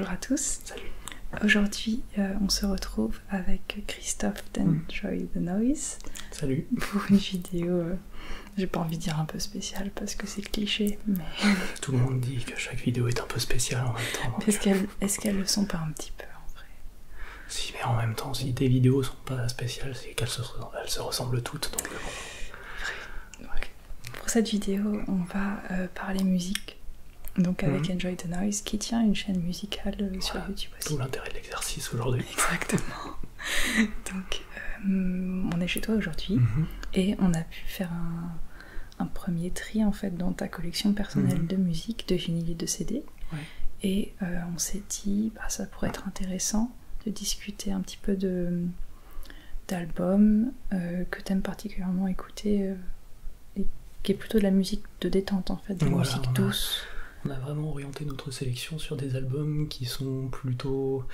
Bonjour à tous. Salut. Aujourd'hui, on se retrouve avec Christophe d'Enjoy the Noise. Salut. Pour une vidéo, j'ai pas envie de dire un peu spéciale parce que c'est cliché, mais... Tout le monde dit que chaque vidéo est un peu spéciale en même temps. Est-ce qu'elles le sont pas un petit peu en vrai? Si, mais en même temps, si tes vidéos sont pas spéciales, c'est qu'elles se ressemblent toutes, donc bon. Okay. Pour cette vidéo, on va parler musique. Donc avec Enjoy the Noise, qui tient une chaîne musicale sur YouTube aussi. Tout l'intérêt de l'exercice aujourd'hui. Exactement. Donc on est chez toi aujourd'hui et on a pu faire un premier tri en fait dans ta collection personnelle de musique, de vinyle et de CD. Ouais. Et on s'est dit, ça pourrait être intéressant de discuter un petit peu d'albums que tu aimes particulièrement écouter et qui est plutôt de la musique de détente en fait, de la musique douce. On a vraiment orienté notre sélection sur des albums qui sont plutôt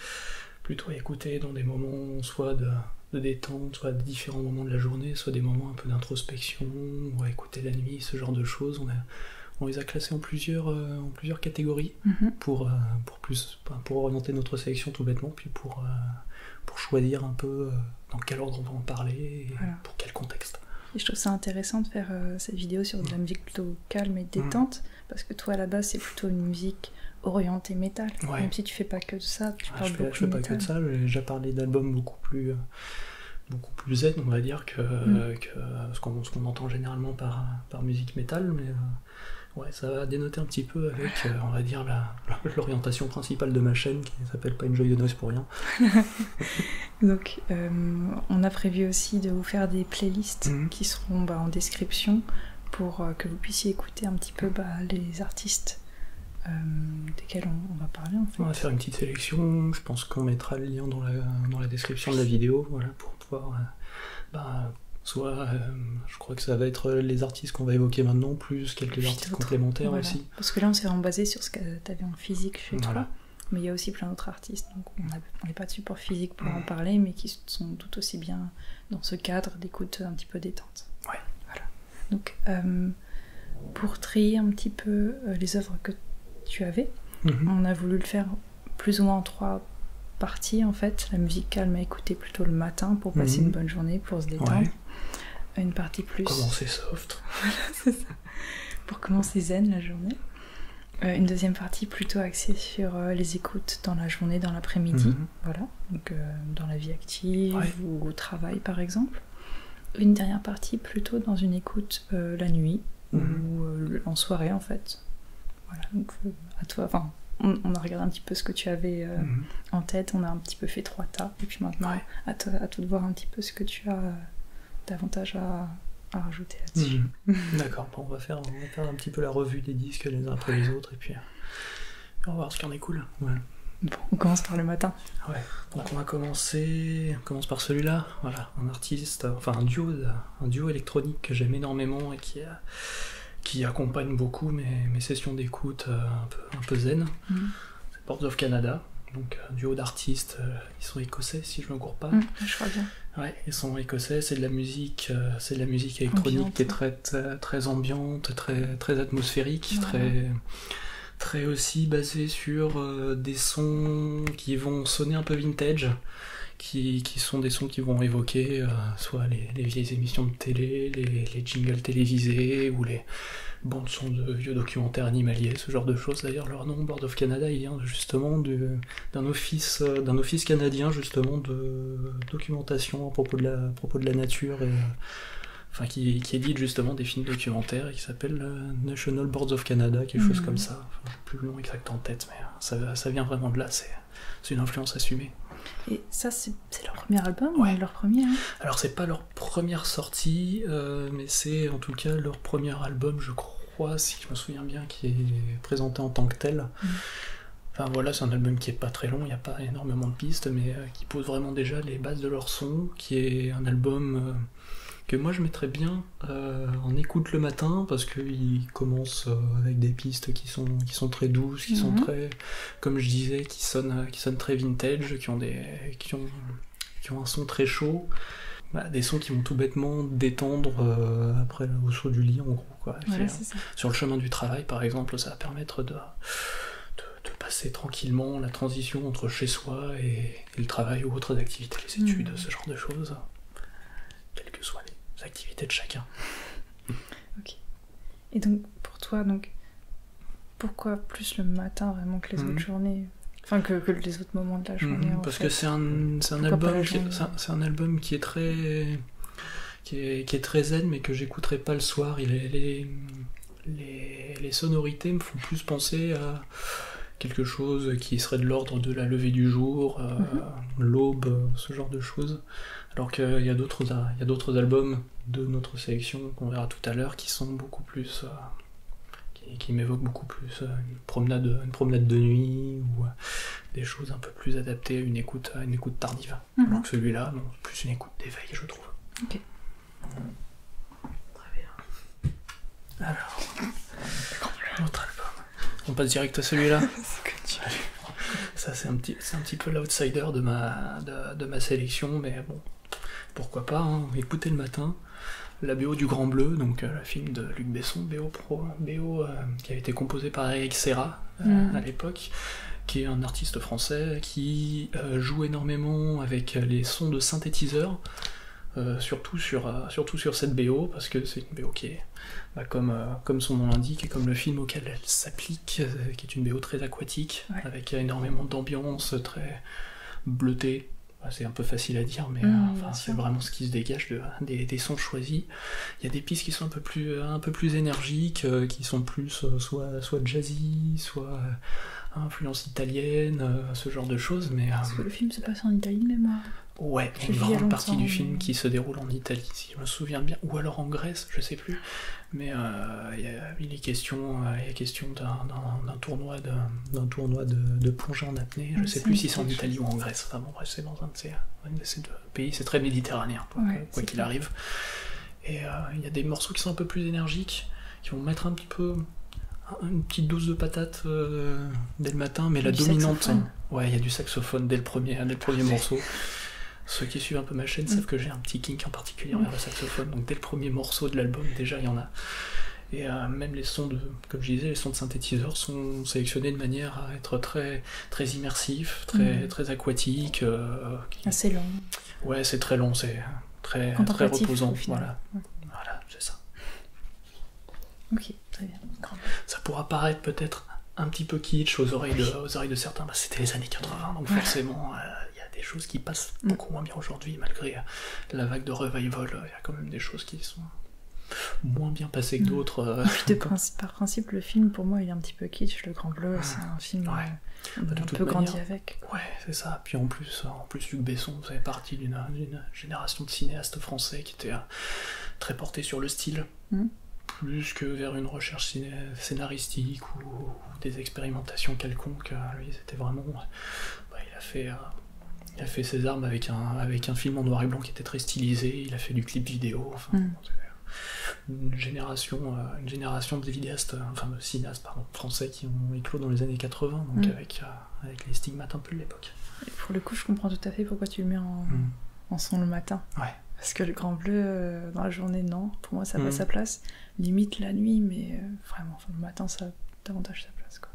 à écouter dans des moments soit de détente, soit à différents moments de la journée, soit des moments un peu d'introspection, ou à écouter la nuit, ce genre de choses. On les a classés en plusieurs catégories pour orienter notre sélection tout bêtement, puis pour choisir un peu dans quel ordre on va en parler et pour quel contexte. Et je trouve ça intéressant de faire cette vidéo sur de la musique plutôt calme et détente, parce que toi à la base c'est plutôt une musique orientée métal, même si tu fais pas que de ça, tu parles beaucoup de métal. Je fais pas que de ça, j'ai déjà parlé d'albums beaucoup plus zen, on va dire, que ce qu'on entend généralement par musique métal, mais ça va dénoter un petit peu avec, on va dire, l'orientation principale de ma chaîne qui s'appelle pas Enjoy the Noise pour rien. Donc on a prévu aussi de vous faire des playlists qui seront en description pour que vous puissiez écouter un petit peu les artistes desquels on va parler en fait. On va faire une petite sélection, je pense qu'on mettra le lien dans la description de la vidéo, pour pouvoir soit je crois que ça va être les artistes qu'on va évoquer maintenant, plus quelques artistes complémentaires aussi. Parce que là on s'est vraiment basé sur ce que tu avais en physique chez toi, mais il y a aussi plein d'autres artistes, donc on n'est pas de support physique pour en parler, mais qui sont tout aussi bien dans ce cadre d'écoute un petit peu détente. Ouais. Voilà. Donc pour trier un petit peu les œuvres que tu avais, on a voulu le faire plus ou moins en 3 parties en fait. La musique calme à écouter plutôt le matin pour passer une bonne journée, pour se détendre. Une partie plus... Commencer soft. Voilà, c'est ça. Pour commencer zen la journée. Une deuxième partie plutôt axée sur les écoutes dans la journée, dans l'après-midi. Voilà. Donc dans la vie active ou au travail par exemple. Une dernière partie plutôt dans une écoute la nuit ou en soirée en fait. Voilà, donc à toi, on a regardé un petit peu ce que tu avais en tête, on a un petit peu fait 3 tas, et puis maintenant à toi de voir un petit peu ce que tu as davantage à rajouter là-dessus. D'accord, on va faire un petit peu la revue des disques les uns après les autres, et puis on va voir ce qui en est cool. Bon, on commence par le matin. Ouais, donc on commence par celui-là, voilà, un artiste, un duo électronique que j'aime énormément et qui accompagne beaucoup mes sessions d'écoute un peu zen. C'est Boards of Canada, donc un duo d'artistes, ils sont écossais si je me gourre pas. Je crois bien. Ouais, ils sont écossais, c'est de la musique électronique ambiante, qui est très ambiante, très atmosphérique, très aussi basée sur des sons qui vont sonner un peu vintage, qui sont des sons qui vont évoquer soit les vieilles émissions de télé, les jingles télévisés ou les bandes son de vieux documentaires animaliers, ce genre de choses. D'ailleurs leur nom, Board of Canada, il vient justement d'un office canadien justement de documentation à propos de la nature et qui édite justement des films documentaires et qui s'appelle National Boards of Canada, quelque chose comme ça. J'ai plus le nom exact en tête, mais ça vient vraiment de là, c'est une influence assumée. Et ça, c'est leur premier album ou leur premier Alors, c'est pas leur première sortie, mais c'est en tout cas leur premier album, je crois, si je me souviens bien, qui est présenté en tant que tel. Enfin voilà, c'est un album qui est pas très long, il n'y a pas énormément de pistes, mais qui pose vraiment déjà les bases de leur son, qui est un album que moi je mettrais bien en écoute le matin, parce qu'il commence avec des pistes qui sont très douces, qui sont très, comme je disais, qui sonnent très vintage, qui ont un son très chaud, des sons qui vont tout bêtement détendre après au saut du lit en gros, quoi. Sur le chemin du travail par exemple, ça va permettre de passer tranquillement la transition entre chez soi et le travail ou autres activités, les études, ce genre de choses, quelles que soient les activités de chacun. Ok. Et donc pour toi, pourquoi plus le matin vraiment que les autres journées, enfin que les autres moments de la journée parce que c'est un album qui est très qui est très zen, mais que j'écouterai pas le soir. Les sonorités me font plus penser à quelque chose qui serait de l'ordre de la levée du jour, l'aube, ce genre de choses. Alors qu'il y a d'autres albums de notre sélection qu'on verra tout à l'heure qui sont beaucoup plus qui m'évoquent beaucoup plus une promenade de nuit ou des choses un peu plus adaptées à une écoute tardive. Alors que celui-là, plus une écoute d'éveil, je trouve. Ok. Très bien. Alors, l'autre album. On passe direct à celui-là. Ça, c'est un petit peu l'outsider de ma sélection, mais bon, pourquoi pas, hein. Écoutez le matin. La BO du Grand Bleu, donc le film de Luc Besson, BO qui a été composé par Eric Serra à l'époque, qui est un artiste français qui joue énormément avec les sons de synthétiseurs, surtout sur cette BO, parce que c'est une BO qui est, comme son nom l'indique, et comme le film auquel elle s'applique, qui est une BO très aquatique, avec énormément d'ambiance, très bleutée. C'est un peu facile à dire, mais c'est vraiment ce qui se dégage des sons choisis. Il y a des pistes qui sont un peu plus énergiques, qui sont plus soit jazzy, soit influence italienne, ce genre de choses. Mais, parce que le film se passe en Italie, même. Ouais, il y a une grande partie du film qui se déroule en Italie, si je me souviens bien, ou alors en Grèce, je sais plus. Mais il est question d'un tournoi de plongée en apnée. Je sais plus si c'est en Italie ou en Grèce. Enfin bon, bref, c'est dans un de ces deux pays. C'est très méditerranéen, quoi qu'il arrive. Et il y a des morceaux qui sont un peu plus énergiques, qui vont mettre un petit peu une petite dose de patate dès le matin, mais la dominante. Ouais, il y a du saxophone dès le premier morceau. Ceux qui suivent un peu ma chaîne savent que j'ai un petit kink en particulier envers le saxophone, donc dès le premier morceau de l'album, déjà il y en a. Et même les sons comme je disais, les sons de synthétiseurs sont sélectionnés de manière à être très, très immersifs, très aquatiques. Assez long. Ouais, c'est très long, c'est très reposant. Voilà, c'est ça. Ok, très bien. Ça pourra paraître peut-être un petit peu kitsch aux oreilles de certains, c'était les années 80, donc forcément il y a des choses qui passent beaucoup moins bien aujourd'hui, malgré la vague de revival. Il y a quand même des choses qui sont moins bien passées que d'autres. Par principe, le film, pour moi, il est un petit peu kitsch. Le Grand Bleu, c'est un film on a un peu grandi avec. Ouais, c'est ça. Puis en plus Luc Besson faisait partie d'une génération de cinéastes français qui était très portés sur le style. Plus que vers une recherche scénaristique ou des expérimentations quelconques. Lui, c'était vraiment... il a fait ses armes avec un film en noir et blanc qui était très stylisé, il a fait du clip vidéo, une génération de vidéastes, de cinéastes français qui ont éclos dans les années 80, donc avec les stigmates un peu de l'époque. Et pour le coup, je comprends tout à fait pourquoi tu le mets en son le matin. Ouais. Parce que le Grand Bleu, dans la journée, non. Pour moi, ça n'a pas sa place. Limite la nuit, mais vraiment, le matin, ça a davantage sa place, quoi.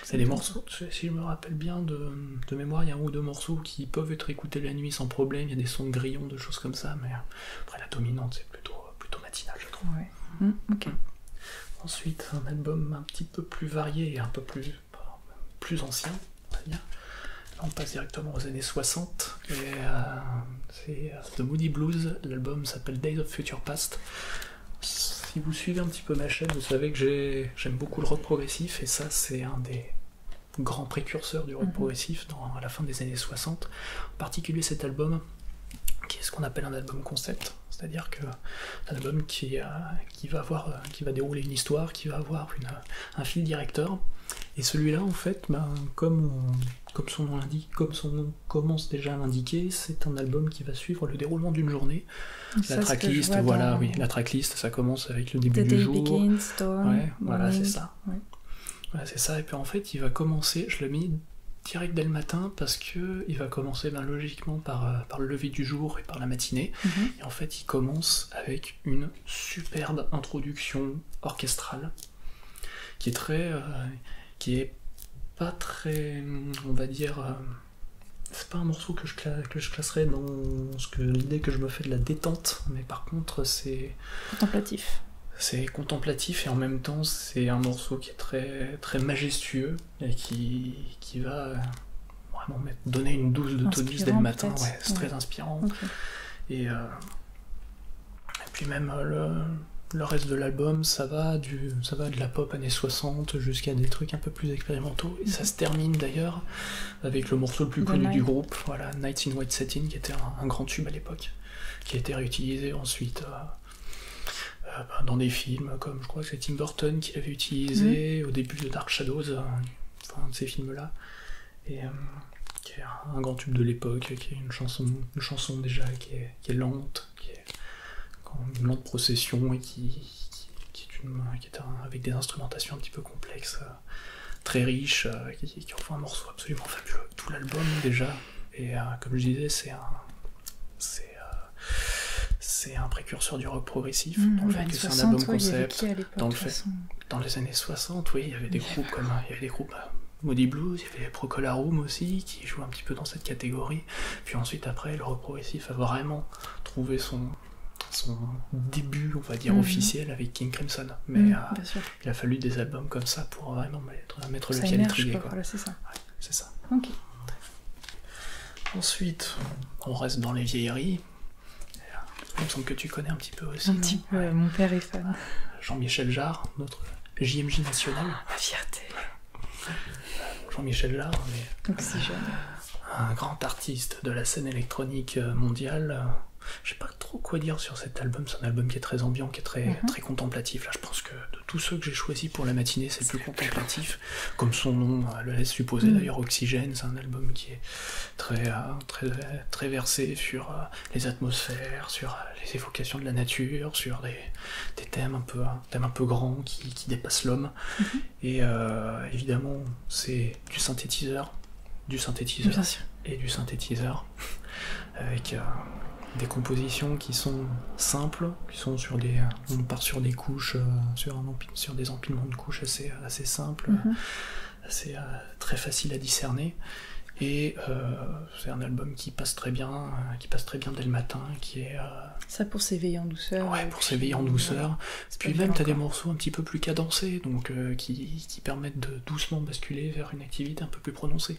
C'est des morceaux, si je me rappelle bien de mémoire, il y a un ou deux morceaux qui peuvent être écoutés la nuit sans problème. Il y a des sons de grillons, de choses comme ça, mais après, la dominante, c'est plutôt matinal, je trouve. Ouais. Ok. Ensuite, un album un petit peu plus varié et un peu plus ancien, on va dire. On passe directement aux années 60, et c'est The Moody Blues. L'album s'appelle Days of Future Past. Si vous suivez un petit peu ma chaîne, vous savez que j'aime beaucoup le rock progressif, et ça, c'est un des grands précurseurs du rock progressif à la fin des années 60. En particulier cet album, qui est ce qu'on appelle un album concept, c'est-à-dire que un album qui va dérouler une histoire, qui va avoir un fil directeur. Et celui-là, en fait, comme son nom l'indique, comme son nom commence déjà à l'indiquer, c'est un album qui va suivre le déroulement d'une journée. La tracklist, la tracklist, ça commence avec le début du jour. Begins, dawn, voilà, c'est ça. Ouais. Voilà, c'est ça. Et puis en fait, il va commencer, je l'ai mis direct dès le matin, parce que il va commencer logiquement par le lever du jour et par la matinée. Et en fait, il commence avec une superbe introduction orchestrale qui est pas très, on va dire, c'est pas un morceau que je classerais dans l'idée que je me fais de la détente, mais par contre c'est contemplatif. C'est contemplatif et en même temps c'est un morceau qui est très, très majestueux et qui va vraiment donner une dose de tonus dès le matin. Ouais, c'est très inspirant. Okay. Et puis même le reste de l'album, ça va de la pop années 60 jusqu'à des trucs un peu plus expérimentaux. Et ça se termine d'ailleurs avec le morceau le plus connu du groupe, voilà, Nights in White Satin, qui était un grand tube à l'époque, qui a été réutilisé ensuite dans des films comme, je crois que c'est Tim Burton qui l'avait utilisé au début de Dark Shadows, enfin de ces films-là, et qui est un grand tube de l'époque, qui est une chanson déjà qui est lente, qui est une lente procession et qui est avec des instrumentations un petit peu complexes, très riches, qui en font un morceau absolument fabuleux. Tout l'album déjà, et comme je disais, c'est un précurseur du rock progressif, dans le fait que c'est un album concept. Dans les années 60, oui, il y avait des groupes Moody Blues, il y avait Procol Harum aussi, qui joue un petit peu dans cette catégorie. Puis ensuite, après, le rock progressif a vraiment trouvé son début, on va dire, officiel avec King Crimson. Mais il a fallu des albums comme ça pour vraiment mettre le pied à l'étrier. Voilà, c'est ça. Ouais, c'est ça. Ok. Ensuite, on reste dans les vieilleries. Il me semble que tu connais un petit peu aussi. Un petit peu, ouais. Mon père est fan. Jean-Michel Jarre, notre JMJ national. Ma fierté. Jean-Michel Jarre, Oxygène. Un grand artiste de la scène électronique mondiale. Je sais pas trop quoi dire sur cet album, c'est un album qui est très ambiant, qui est très contemplatif. Là, je pense que de tous ceux que j'ai choisis pour la matinée, c'est le plus contemplatif, comme son nom le laisse supposer. D'ailleurs, Oxygène, c'est un album qui est très versé sur les atmosphères, sur les évocations de la nature, sur des thèmes un peu grands qui dépassent l'homme. Et évidemment, c'est du synthétiseur et du synthétiseur, avec des compositions qui sont simples, qui sont on part sur des couches, sur des empilements de couches assez simples, très facile à discerner. Et c'est un album qui passe très bien dès le matin, qui est ça pour s'éveiller en douceur. Ouais, pour s'éveiller en douceur. Puis même t'as des morceaux un petit peu plus cadencés, donc qui permettent de doucement basculer vers une activité un peu plus prononcée.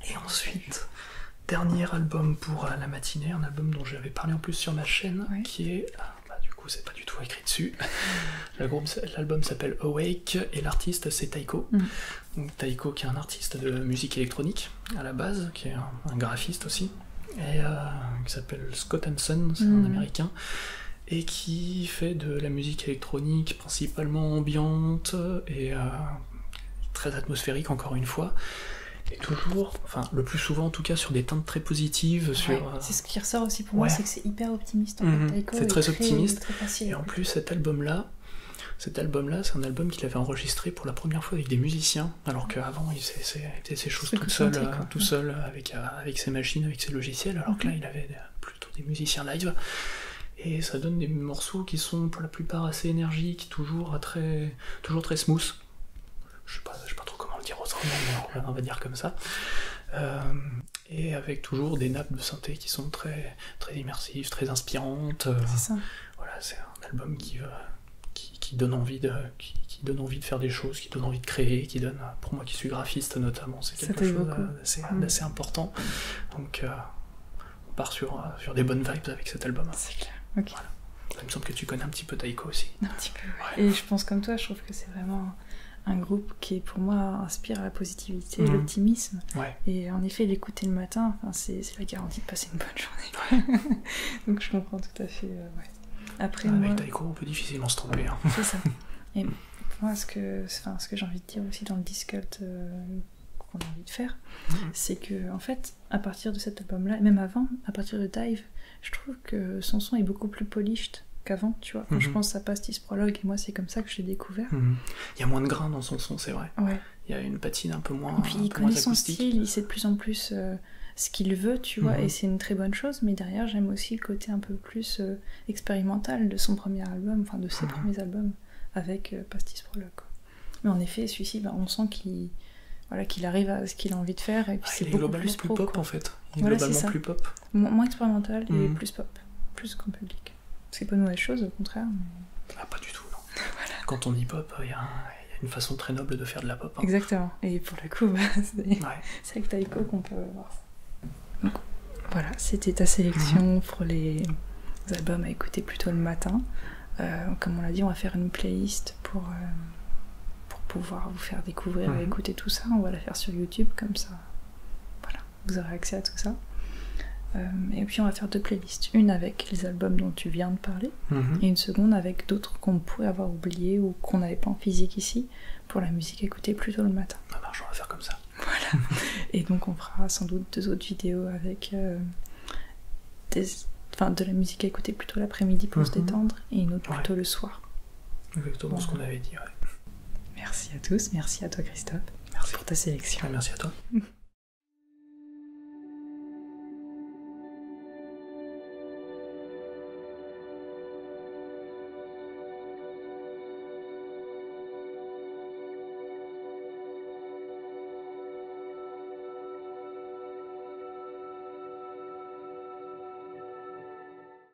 Et ensuite, dernier album pour la matinée, un album dont j'avais parlé en plus sur ma chaîne, qui est, du coup c'est pas du tout écrit dessus, l'album s'appelle Awake et l'artiste c'est Taiko. Donc Taiko qui est un artiste de musique électronique à la base, qui est un graphiste aussi, et qui s'appelle Scott Hansen, c'est un américain, et qui fait de la musique électronique principalement ambiante et très atmosphérique encore une fois. Et toujours, enfin le plus souvent en tout cas, sur des teintes très positives. C'est ce qui ressort aussi pour moi, c'est que c'est hyper optimiste en fait. Taiko c'est très optimiste. Très facile. Et en plus cet album-là, c'est un album qu'il avait enregistré pour la première fois avec des musiciens, alors qu'avant il faisait ses choses tout seul avec ses machines, avec ses logiciels, alors que là il avait plutôt des musiciens live. Et ça donne des morceaux qui sont pour la plupart assez énergiques, toujours très smooth. Je sais pas trop comment le dire autrement, mais on va dire comme ça. Et avec toujours des nappes de synthé qui sont très, très immersives, très inspirantes. C'est ça. Voilà, c'est un album qui donne envie de faire des choses, qui donne envie de créer, qui donne, pour moi qui suis graphiste notamment, c'est quelque chose d'assez important. Donc on part sur des bonnes vibes avec cet album. C'est clair. Okay. Voilà. Il me semble que tu connais un petit peu Taiko aussi. Un petit peu, ouais. Et je pense comme toi, je trouve que c'est vraiment un groupe qui, pour moi, inspire la positivité et l'optimisme. Ouais. Et en effet, l'écouter le matin, c'est la garantie de passer une bonne journée. Donc je comprends tout à fait. Après, avec Taiko, on peut difficilement se tromper. Hein. C'est ça. Et moi, ce que j'ai envie de dire aussi dans le Discult qu'on a envie de faire, c'est que, en fait, à partir de cet album-là, et même avant, à partir de Dive, je trouve que son son est beaucoup plus polished qu'avant, tu vois. Quand je pense à Pastis Prologue, et moi c'est comme ça que je l'ai découvert. Il y a moins de grains dans son son, c'est vrai. Ouais. Il y a une patine un peu moins. Et puis il connaît son style, il sait de plus en plus ce qu'il veut, tu vois, et c'est une très bonne chose, mais derrière j'aime aussi le côté un peu plus expérimental de son premier album, enfin de ses premiers albums, avec Pastis Prologue, quoi. Mais en effet, celui-ci, on sent qu'il arrive à ce qu'il a envie de faire, et puis c'est beaucoup plus pro, pop, quoi. En fait. Il est globalement plus pop. Moins expérimental et plus pop, plus grand public. C'est pas une mauvaise chose, au contraire. Mais... Ah, pas du tout, non. Voilà. Quand on dit pop, il y a une façon très noble de faire de la pop. Hein. Exactement. Et pour le coup, c'est avec Taiko qu'on peut voir ça. Donc, voilà, c'était ta sélection pour les albums à écouter plutôt le matin. Comme on l'a dit, on va faire une playlist pour pouvoir vous faire découvrir et écouter tout ça. On va la faire sur YouTube, comme ça, voilà, vous aurez accès à tout ça. Et puis on va faire 2 playlists, une avec les albums dont tu viens de parler, et une seconde avec d'autres qu'on pourrait avoir oubliés ou qu'on n'avait pas en physique ici, pour la musique à écouter plutôt le matin. Ça marche, on va faire comme ça. Voilà. Et donc on fera sans doute 2 autres vidéos avec de la musique à écouter plutôt l'après-midi pour se détendre, et une autre plutôt le soir. Exactement ce qu'on avait dit, Merci à tous, merci à toi Christophe. Merci pour ta sélection. Merci à toi.